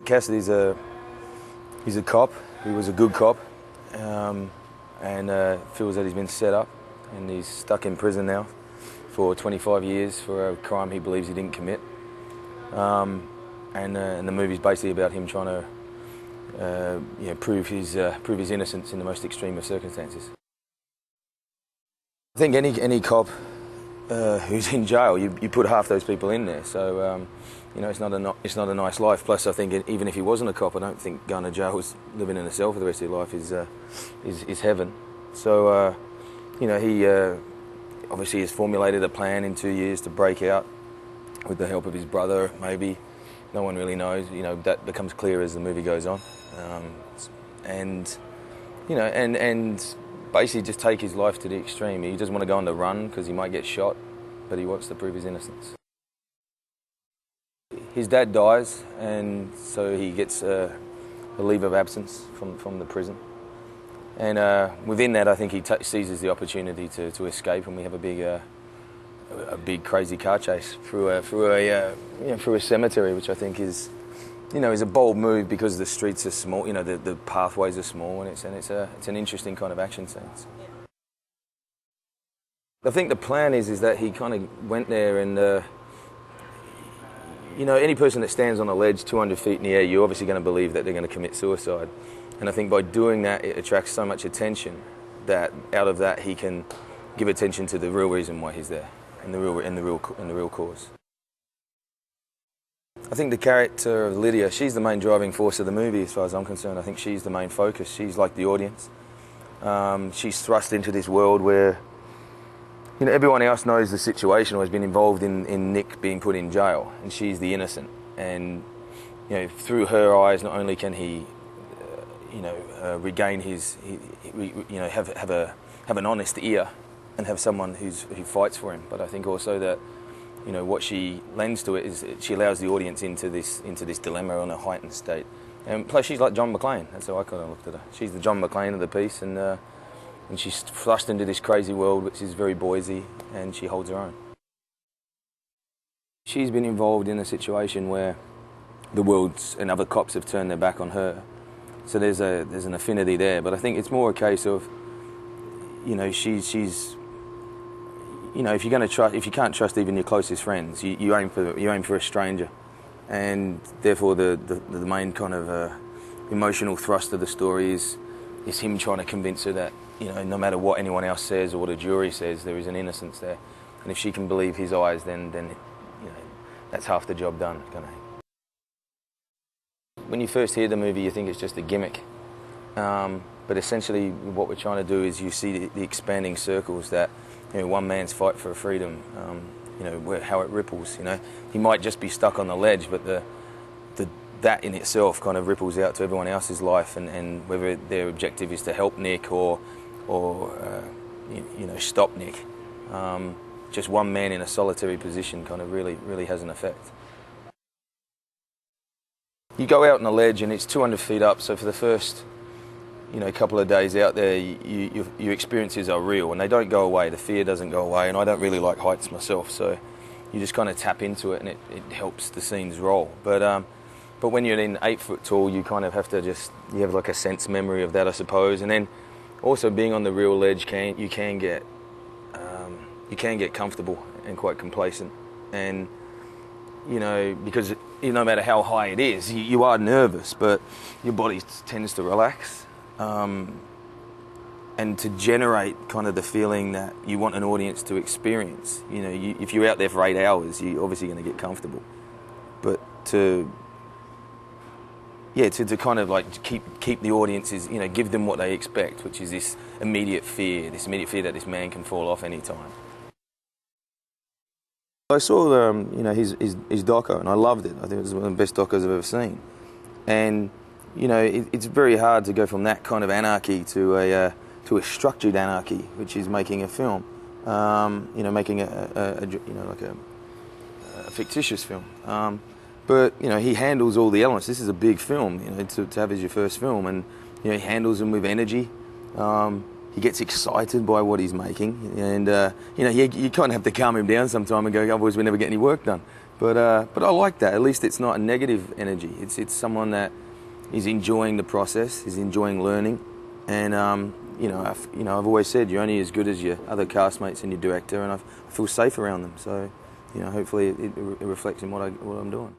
Cassidy's he's a cop. He was a good cop, and feels that he's been set up, and he's stuck in prison now for 25 years for a crime he believes he didn't commit. And the movie's basically about him trying to prove his innocence in the most extreme of circumstances. I think any cop who's in jail, you put half those people in there. So it's not a nice life. Plus, I think even if he wasn't a cop, I don't think going to jail is living in a cell for the rest of your life is heaven. So he obviously has formulated a plan in 2 years to break out with the help of his brother. Maybe no one really knows. That becomes clear as the movie goes on, and basically just take his life to the extreme. He doesn't want to go on the run because he might get shot, but he wants to prove his innocence. His dad dies, and so he gets a leave of absence from the prison. And within that, I think he seizes the opportunity to escape, and we have a big crazy car chase through a cemetery, which I think is a bold move because the streets are small, the pathways are small, and it's an interesting kind of action scene. I think the plan is that he kind of went there and, any person that stands on a ledge 200 feet in the air, you're obviously going to believe that they're going to commit suicide. And I think by doing that, it attracts so much attention that out of that he can give attention to the real reason why he's there and the real cause. I think the character of Lydia, she's the main driving force of the movie as far as I'm concerned. I think she's the main focus. She's like the audience. She's thrust into this world where everyone else knows the situation or has been involved in Nick being put in jail, and she's the innocent. And through her eyes, not only can he regain have an honest ear and have someone who fights for him, but I think also that what she lends to it is she allows the audience into this dilemma on a heightened state. And plus, she's like John McClane. That's how I kind of looked at her. She's the John McClane of the piece, and she's thrust into this crazy world, which is very Boise, and she holds her own. She's been involved in a situation where the world and other cops have turned their back on her. So there's an affinity there, but I think it's more a case of, she's if you're going to trust, if you can't trust even your closest friends, you aim for a stranger, and therefore the main kind of emotional thrust of the story is him trying to convince her that no matter what anyone else says or what a jury says, there is an innocence there, and if she can believe his eyes, then that's half the job done. When you first hear the movie, you think it's just a gimmick, but essentially what we're trying to do is you see the expanding circles that one man's fight for freedom, how it ripples. He might just be stuck on the ledge, but that in itself kind of ripples out to everyone else's life, and whether their objective is to help Nick or stop Nick. Just one man in a solitary position kind of really has an effect. You go out on a ledge and it's 200 feet up, so for the first couple of days out there, your experiences are real and they don't go away. The fear doesn't go away, and I don't really like heights myself, so you just kind of tap into it and it helps the scenes roll. But when you're in 8 foot tall, you kind of have to you have like a sense memory of that, I suppose. And then also being on the real ledge, you can get comfortable and quite complacent, and because no matter how high it is, you are nervous, but your body tends to relax. And to generate kind of the feeling that you want an audience to experience. If you're out there for 8 hours, you're obviously going to get comfortable. But to kind of like keep the audiences, give them what they expect, which is this immediate fear that this man can fall off any time. I saw his doco, and I loved it. I think it was one of the best docos I've ever seen. And it's very hard to go from that kind of anarchy to a structured anarchy, which is making a film. Making like a fictitious film. But he handles all the elements. This is a big film, to have as your first film, and he handles them with energy. He gets excited by what he's making, and you kind of have to calm him down sometime and go, otherwise we never get any work done. But I like that. At least it's not a negative energy. It's someone that is enjoying the process, is enjoying learning, and I've always said you're only as good as your other castmates and your director, and I feel safe around them. So hopefully it reflects in what I'm doing.